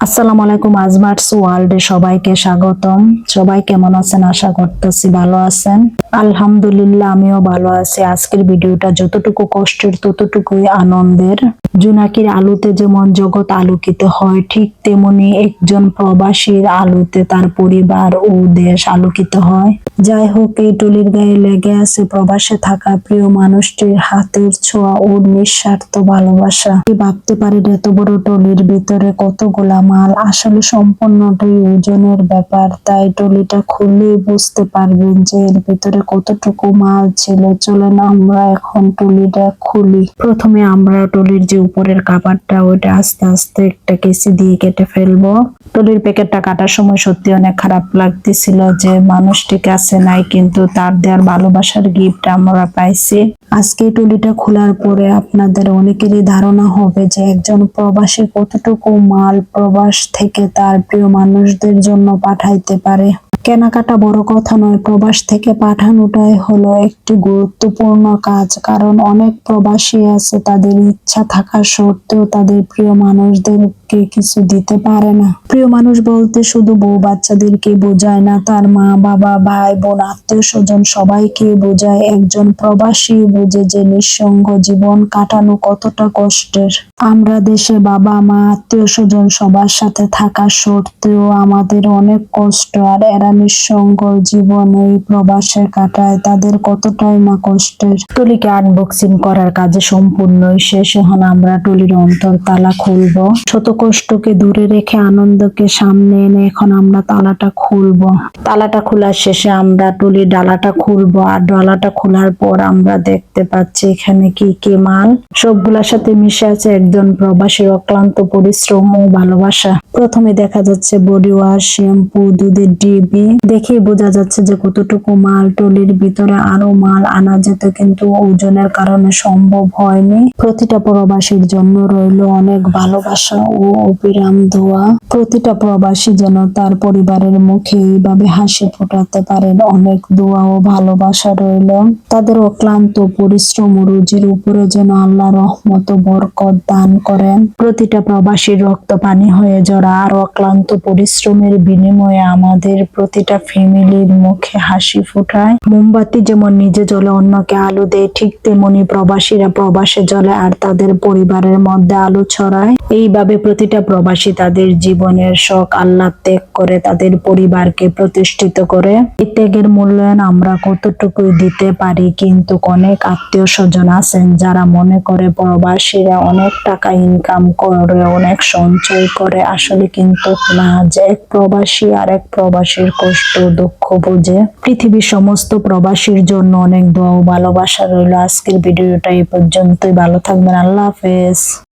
আসসালামু আলাইকুম, আজমার্টস ওয়ার্ল্ডে সবাইকে স্বাগতম। সবাই কেমন আছেন? আশা করতেছি ভালো আছেন। আলহামদুলিল্লাহ, আমিও ভালো আছি। আজকের ভিডিওটা যতটুকু কষ্টের ততটুকুই আনন্দের। জোনাকির আলোতে যেমন জগৎ আলোকিত হয়, ঠিক তেমনি একজন প্রবাসীর আলোতে তার পরিবার ও দেশ আলোকিত হয়। যাই হোক, এই টলির গায়ে লেগে আছে প্রবাসে থাকা প্রিয় মানুষটির হাতের ছোঁয়া ও নিঃস্বার্থ ভালোবাসা। কি ভাবতে পারেন, এত বড় টলির ভিতরে কতগুলা মাল? আসলে সম্পূর্ণটাই ওজনের ব্যাপার, তাই টলিটা খুললেই বুঝতে পারবেন যে এর ভিতরে কতটুকু মাল ছিল। চলেন আমরা এখন টলিটা খুলি। প্রথমে আমরা টলির যে উপরের কাপড়টা, ওইটা আস্তে আস্তে একটা কেসি দিয়ে কেটে ফেলবো। টলির প্যাকেটটা কাটার সময় সত্যি অনেক খারাপ লাগতেছিল যে মানুষটি কাছে নাই, কিন্তু তার দেওয়ার ভালোবাসার গিফট আমরা পাইছি। আজকে টলিটা খোলার পরে আপনাদের অনেকেরই ধারণা হবে যে একজন প্রবাসী কতটুকু মাল প্রবাস থেকে তার প্রিয় মানুষদের জন্য পাঠাইতে পারে। কেনাকাটা বড় কথা নয়, প্রবাস থেকে পাঠানোটাই হলো একটি গুরুত্বপূর্ণ কাজ। কারণ অনেক প্রবাসী আছে তাদের ইচ্ছা থাকা সত্ত্বেও তাদের প্রিয় মানুষদেরকে কিছু দিতে পারে না। প্রিয় মানুষ বলতে শুধু বউ বাচ্চাদেরকে বোঝায় না, তার মা বাবা, ভাই বোন, আত্মীয় স্বজন সবাইকে বোঝায়। একজন প্রবাসী বুঝে যে নিঃসঙ্গ জীবন কাটানো কতটা কষ্টের। আমরা দেশে বাবা মা আত্মীয় স্বজন সবার সাথে থাকা সত্ত্বেও আমাদের অনেক কষ্ট, আর এরা নিঃসঙ্গ জীবন এই প্রবাসে কাটায়, তাদের কতটাই না কষ্টের। টলিকে আনবক্সিং করার কাজে সম্পূর্ণই শেষ। এখন আমরা টলির অন্তর তালা খুলবো। শত কষ্টকে দূরে রেখে আনন্দকে সামনে এনে এখন আমরা তালাটা খুলবো। তালাটা খোলার শেষে আমরা টলির ডালাটা খুলবো, আর ডালাটা খোলার পর আমরা দেখতে পাচ্ছি এখানে কি কি মাল। সবগুলোর সাথে মিশে আছে একজন প্রবাসীর অক্লান্ত পরিশ্রম ও ভালোবাসা। প্রথমে দেখা যাচ্ছে বডি ওয়াশ, শ্যাম্পু, দুধের ডিবি। দেখেই বোঝা যাচ্ছে যে কতটুকু মাল। টলির ভিতরে আরো মাল আনা যেত, কিন্তু ওজনের কারণে সম্ভব হয়নি। প্রতিটা প্রবাসীর জন্য রইল অনেক ভালোবাসা ও অবিরাম দোয়া। প্রতিটা প্রবাসী যেন তার পরিবারের মুখে এইভাবে হাসি ফোটাতে পারেন। অনেক দোয়া ও ভালোবাসা রইল। তাদের অক্লান্ত পরিশ্রম ও রুজির উপরে যেন আল্লাহ রহমত ও বরকত দান করেন। প্রতিটা প্রবাসীর রক্ত পানি হয়ে জড়া, আর অক্লান্ত পরিশ্রমের বিনিময়ে আমাদের প্রতিটা ফ্যামিলির মুখে হাসি ফোটায়। মোমবাতি যেমন নিজে জ্বলে অন্যকে আলো দেয়, ঠিক তেমনি প্রবাসীরা প্রবাসে জ্বলে আর তাদের পরিবারের মধ্যে আলো ছড়ায়। এইভাবে প্রতিটা প্রবাসী তাদের জীবনের শখ আল্লাহ ত্যাগ করে তাদের পরিবারকে প্রতিষ্ঠিত করে। এই ত্যাগের মূল্যায়ন আমরা কতটুকুই দিতে পারি, কিন্তু অনেক আত্মীয় স্বজন আছেন যারা মনে করে প্রবাসীরা অনেক টাকা ইনকাম করে, অনেক সঞ্চয় করে। আসলে কিন্তু না, যে এক প্রবাসী আর এক প্রবাসীর কষ্ট দুঃখ বোঝে। পৃথিবীর সমস্ত প্রবাসীর জন্য অনেক দোয়া ও ভালোবাসা রইল। আজকের ভিডিওটা এই পর্যন্তই। ভালো থাকবেন। আল্লাহ হাফেজ।